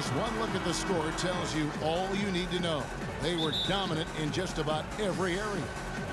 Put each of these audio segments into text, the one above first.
Just one look at the score tells you all you need to know. They were dominant in just about every area.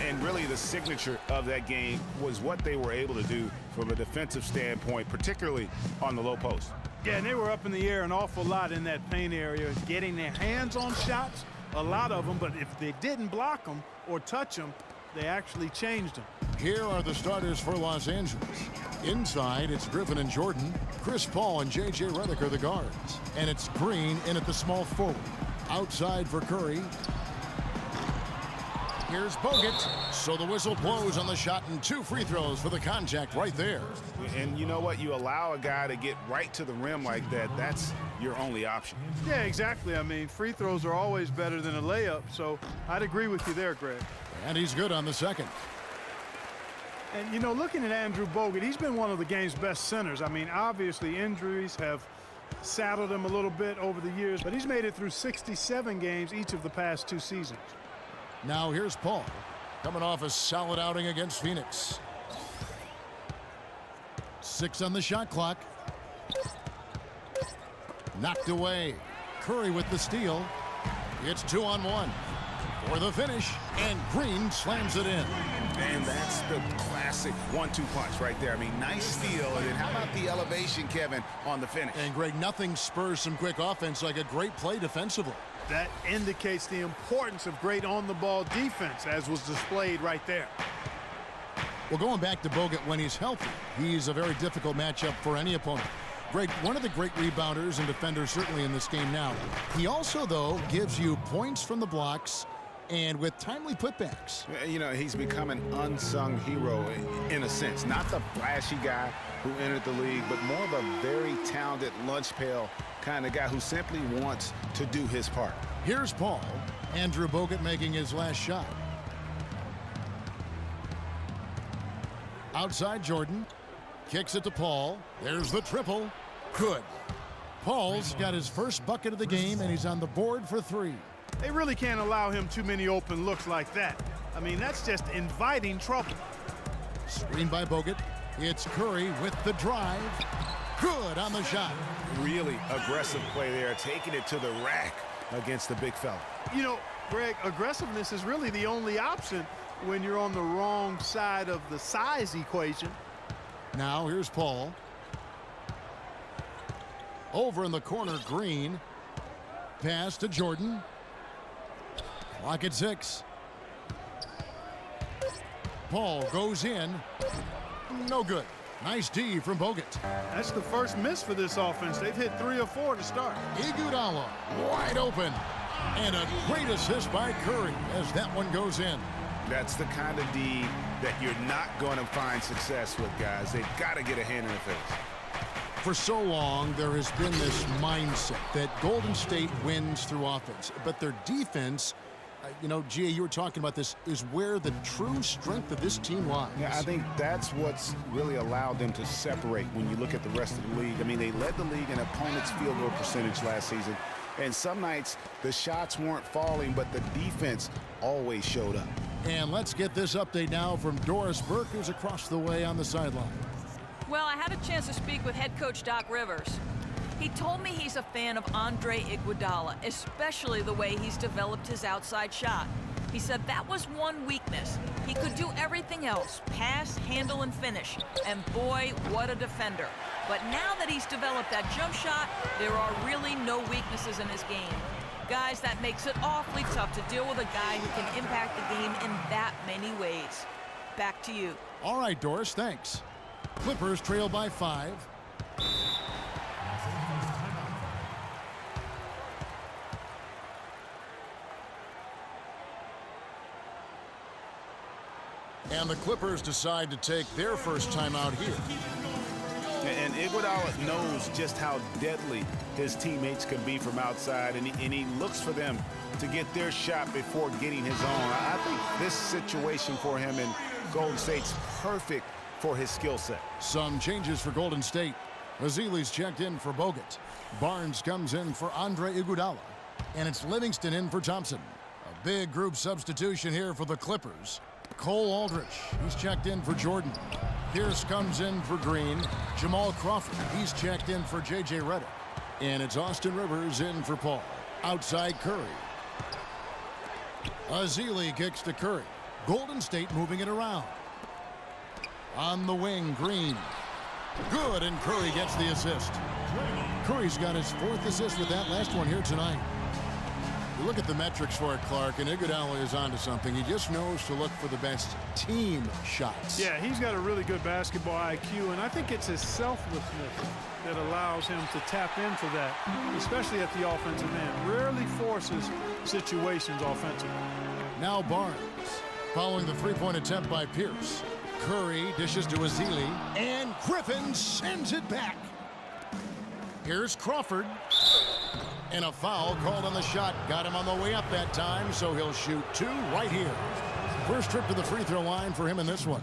And really the signature of that game was what they were able to do from a defensive standpoint, particularly on the low post. Yeah, and they were up in the air an awful lot in that paint area, getting their hands on shots, a lot of them, but if they didn't block them or touch them, they actually changed them. Here are the starters for Los Angeles. Inside, it's Griffin and Jordan. Chris Paul and J.J. Redick are the guards. And it's Green in at the small forward. Outside for Curry. Here's Bogut. So the whistle blows on the shot and 2 free throws for the contact right there. And you know what? You allow a guy to get right to the rim like that, that's your only option. Yeah, exactly. I mean, free throws are always better than a layup, so I'd agree with you there, Greg. And he's good on the second. And, you know, looking at Andrew Bogut, he's been one of the game's best centers. I mean, obviously injuries have saddled him a little bit over the years, but he's made it through 67 games each of the past 2 seasons. Now here's Paul, coming off a solid outing against Phoenix. 6 on the shot clock. Knocked away. Curry with the steal. It's 2-on-1 for the finish, and Green slams it in. And that's the classic 1-2 punch right there. I mean, nice steal. And then how about the elevation, Kevin, on the finish? And Greg, nothing spurs some quick offense like a great play defensively. That indicates the importance of great on-the-ball defense, as was displayed right there. Well, going back to Bogut, when he's healthy, he's a very difficult matchup for any opponent. Greg, one of the great rebounders and defenders certainly in this game now. He also, though, gives you points from the blocks and with timely putbacks. You know, he's become an unsung hero in a sense. Not the flashy guy who entered the league, but more of a very talented lunch pail kind of guy who simply wants to do his part. Here's Paul. Andrew Bogut making his last shot. Outside Jordan. Kicks it to Paul. There's the triple. Good. Paul's got his first bucket of the game, and he's on the board for 3. They really can't allow him too many open looks like that. I mean, that's just inviting trouble. Screen by Bogut. It's Curry with the drive. Good on the shot. Really aggressive play there, taking it to the rack against the big fella. You know, Greg, aggressiveness is really the only option when you're on the wrong side of the size equation. Now here's Paul. Over in the corner, Green. Pass to Jordan. Clock at 6. Paul goes in. No good. Nice D from Bogut. That's the first miss for this offense. They've hit 3 or 4 to start. Iguodala wide open. And a great assist by Curry as that one goes in. That's the kind of D that you're not going to find success with, guys. They've got to get a hand in the face. For so long, there has been this mindset that Golden State wins through offense, but their defense, you know, Gia, you were talking about this, is where the true strength of this team lies. Yeah, I think that's what's really allowed them to separate when you look at the rest of the league. I mean, they led the league in opponents' field goal percentage last season, and some nights the shots weren't falling, but the defense always showed up. And let's get this update now from Doris Burke, who's across the way on the sideline. Well, I had a chance to speak with head coach Doc Rivers. He told me he's a fan of Andre Iguodala, especially the way he's developed his outside shot. He said that was one weakness. He could do everything else, pass, handle, and finish. And boy, what a defender. But now that he's developed that jump shot, there are really no weaknesses in his game. Guys, that makes it awfully tough to deal with a guy who can impact the game in that many ways. Back to you. All right, Doris, thanks. Clippers trail by 5. And the Clippers decide to take their first time out here. And Iguodala knows just how deadly his teammates can be from outside, and he looks for them to get their shot before getting his own. I think this situation for him in Golden State's perfect for his skill set. Some changes for Golden State. Azili's checked in for Bogut. Barnes comes in for Andre Iguodala. And it's Livingston in for Thompson. A big group substitution here for the Clippers. Cole Aldrich, he's checked in for Jordan. Pierce comes in for Green. Jamal Crawford, he's checked in for J.J. Redick. And it's Austin Rivers in for Paul. Outside Curry. Ezeli kicks to Curry. Golden State moving it around. On the wing, Green. Good, and Curry gets the assist. Curry's got his 4th assist with that last one here tonight. You look at the metrics for it, Clark, and Iguodala is onto something. He just knows to look for the best team shots. Yeah, he's got a really good basketball IQ, and I think it's his selflessness that allows him to tap into that, especially at the offensive end. Rarely forces situations offensively. Now Barnes, following the three-point attempt by Pierce. Curry dishes to Ezeli, and Griffin sends it back. Here's Crawford. And a foul called on the shot. Got him on the way up that time, so he'll shoot 2 right here. First trip to the free throw line for him in this one.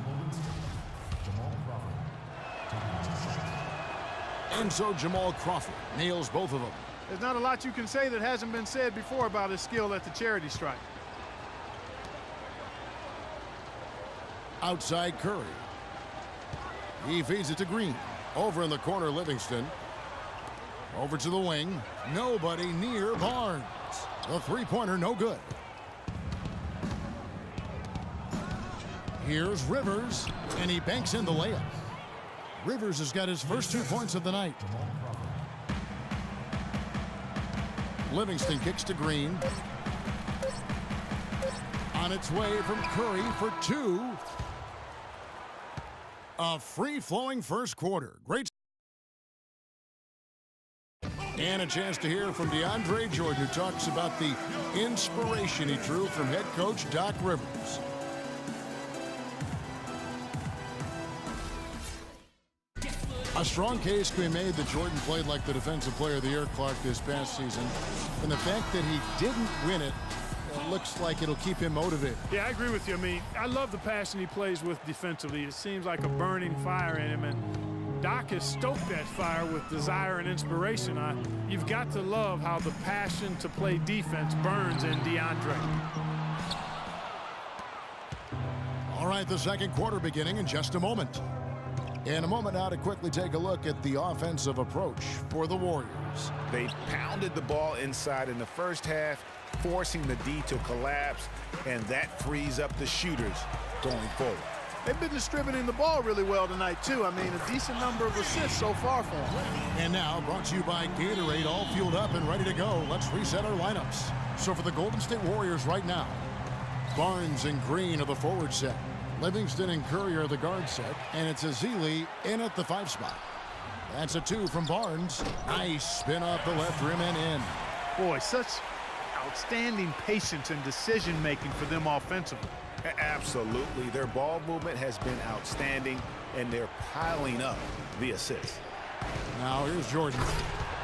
And so Jamal Crawford nails both of them. There's not a lot you can say that hasn't been said before about his skill at the charity stripe. Outside Curry. He feeds it to Green. Over in the corner, Livingston. Over to the wing. Nobody near Barnes. The three-pointer, no good. Here's Rivers, and he banks in the layup. Rivers has got his first 2 points of the night. Livingston kicks to Green. On its way from Curry for 2. A free-flowing first quarter. Great. And a chance to hear from DeAndre Jordan, who talks about the inspiration he drew from head coach Doc Rivers. A strong case can be made that Jordan played like the Defensive Player of the Year, Clark, this past season. And the fact that he didn't win it, looks like it'll keep him motivated. Yeah, I agree with you. I mean, I love the passion he plays with defensively. It seems like a burning fire in him, and Doc has stoked that fire with desire and inspiration. You've got to love how the passion to play defense burns in DeAndre. All right, the second quarter beginning in just a moment. In a moment now to quickly take a look at the offensive approach for the Warriors. They pounded the ball inside in the first half, forcing the D to collapse, and that frees up the shooters going forward. They've been distributing the ball really well tonight, too. I mean, a decent number of assists so far for them. And now, brought to you by Gatorade, all fueled up and ready to go. Let's reset our lineups. So for the Golden State Warriors right now, Barnes and Green are the forward set. Livingston and Curry are the guard set. And it's Ezeli in at the 5 spot. That's a 2 from Barnes. Nice spin off the left rim and in. Boy, such outstanding patience and decision-making for them offensively. Absolutely. Their ball movement has been outstanding, and they're piling up the assists. Now here's Jordan.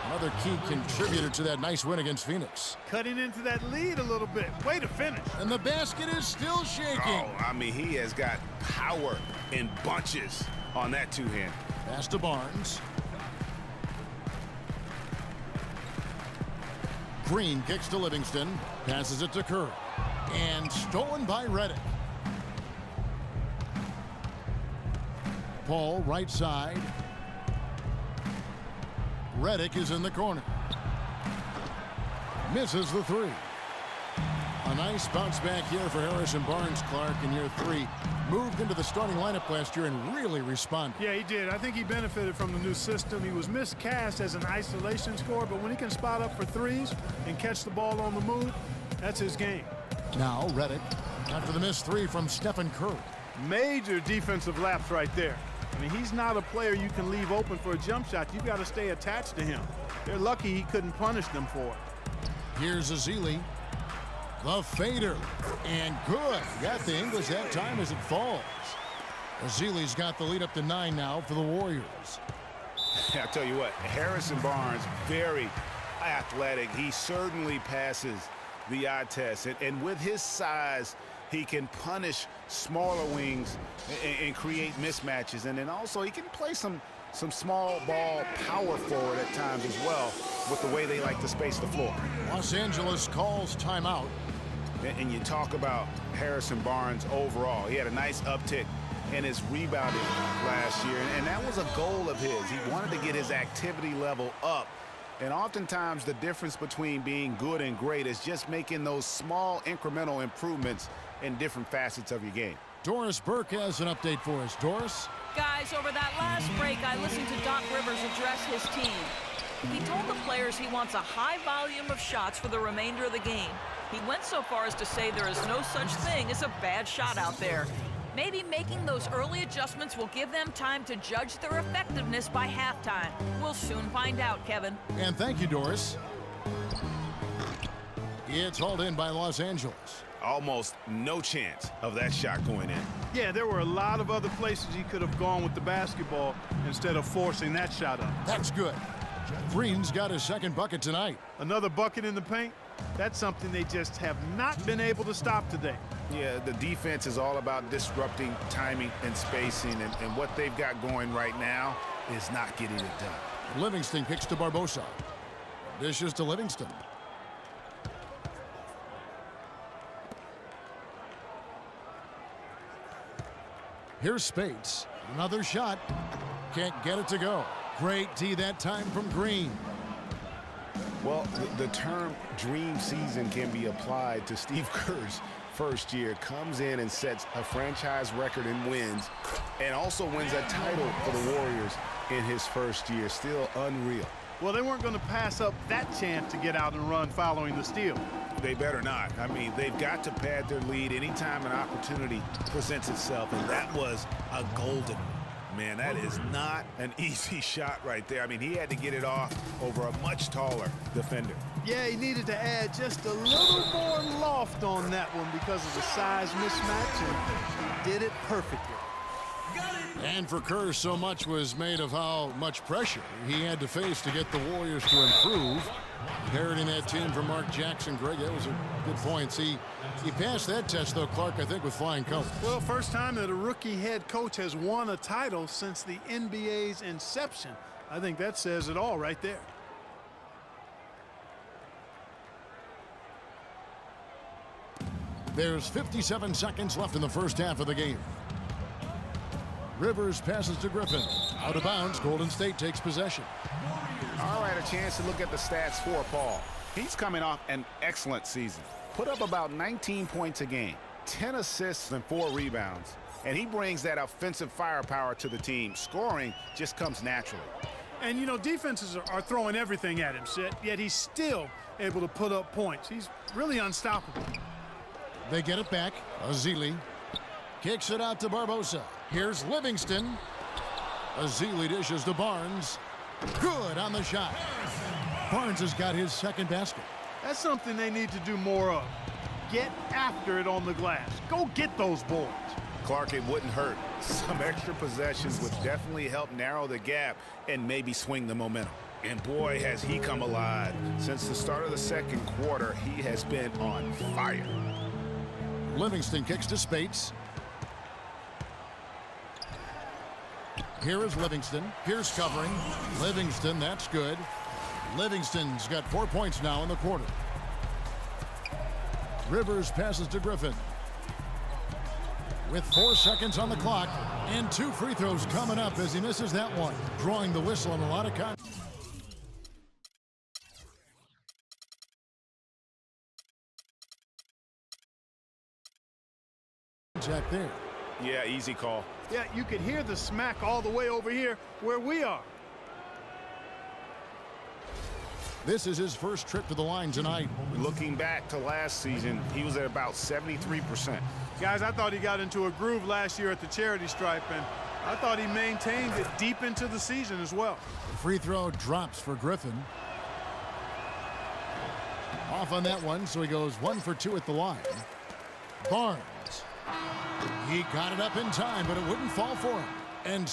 Another key contributor to that nice win against Phoenix. Cutting into that lead a little bit. Way to finish. And the basket is still shaking. Oh, I mean, he has got power in bunches on that two-hand. Pass to Barnes. Green kicks to Livingston. Passes it to Curry. And stolen by Redick. Paul, right side. Redick is in the corner. Misses the 3. A nice bounce back here for Harrison Barnes, Clark, in year 3. Moved into the starting lineup last year and really responded. Yeah, he did. I think he benefited from the new system. He was miscast as an isolation scorer, but when he can spot up for threes and catch the ball on the move, that's his game. Now Redick after the missed 3 from Stephen Curry. Major defensive lapse right there. I mean, he's not a player you can leave open for a jump shot. You've got to stay attached to him. They're lucky he couldn't punish them for it. Here's Ezeli. The fader. And good. Got the English that time as it falls. Ezeli's got the lead up to 9 now for the Warriors. I'll tell you what, Harrison Barnes, very athletic. He certainly passes the eye test. And with his size, he can punish smaller wings and create mismatches. And then also he can play some small ball power forward at times as well with the way they like to space the floor. Los Angeles calls timeout. And you talk about Harrison Barnes overall. He had a nice uptick in his rebounding last year, and that was a goal of his. He wanted to get his activity level up And oftentimes the difference between being good and great is just making those small incremental improvements in different facets of your game. Doris Burke has an update for us. Doris? Guys, over that last break, I listened to Doc Rivers address his team. He told the players he wants a high volume of shots for the remainder of the game. He went so far as to say there is no such thing as a bad shot out there. Maybe making those early adjustments will give them time to judge their effectiveness by halftime. We'll soon find out, Kevin. And thank you, Doris. It's hauled in by Los Angeles. Almost no chance of that shot going in. Yeah, there were a lot of other places he could have gone with the basketball instead of forcing that shot up. That's good. Green's got his second bucket tonight. Another bucket in the paint? That's something they just have not been able to stop today. Yeah, the defense is all about disrupting timing and spacing, and what they've got going right now is not getting it done. Livingston kicks to Barbosa. Dishes to Livingston. Here's Spates. Another shot. Can't get it to go. Great D that time from Green. Well, the term dream season can be applied to Steve Kerr's first year. Comes in and sets a franchise record in wins, and also wins a title for the Warriors in his first year. Still unreal. Well, they weren't going to pass up that chance to get out and run following the steal. They better not. I mean, they've got to pad their lead anytime an opportunity presents itself, and that was a golden one. Man, that is not an easy shot right there. I mean, he had to get it off over a much taller defender. Yeah, he needed to add just a little more loft on that one because of the size mismatch, and he did it perfectly. And for Kerr, so much was made of how much pressure he had to face to get the Warriors to improve. Inheriting that team from Mark Jackson. Greg, that was a good point. He passed that test, though, Clark, I think, with flying colors. Well, first time that a rookie head coach has won a title since the NBA's inception. I think that says it all right there. There's 57 seconds left in the first half of the game. Rivers passes to Griffin. Out of bounds, Golden State takes possession. All right, a chance to look at the stats for Paul. He's coming off an excellent season. Put up about 19 points a game, 10 assists and 4 rebounds. And he brings that offensive firepower to the team. Scoring just comes naturally. And, you know, defenses are throwing everything at him, yet he's still able to put up points. He's really unstoppable. They get it back. Azili kicks it out to Barbosa. Here's Livingston. Azili dishes to Barnes. Good on the shot. Barnes has got his second basket. That's something they need to do more of. Get after it on the glass. Go get those boards. Clark, it wouldn't hurt. Some extra possessions would definitely help narrow the gap and maybe swing the momentum. And boy, has he come alive. Since the start of the second quarter, he has been on fire. Livingston kicks to Spates. Here is Livingston. Pierce covering. Livingston, that's good. Livingston's got 4 points now in the quarter. Rivers passes to Griffin. With 4 seconds on the clock and 2 free throws coming up as he misses that one. Drawing the whistle on a lot of contact there. Yeah, easy call. Yeah, you could hear the smack all the way over here where we are. This is his first trip to the line tonight. Looking back to last season, he was at about 73%. Guys, I thought he got into a groove last year at the charity stripe, and I thought he maintained it deep into the season as well. The free throw drops for Griffin. Off on that one, so he goes 1 for 2 at the line. Barnes. He got it up in time, but it wouldn't fall for him. And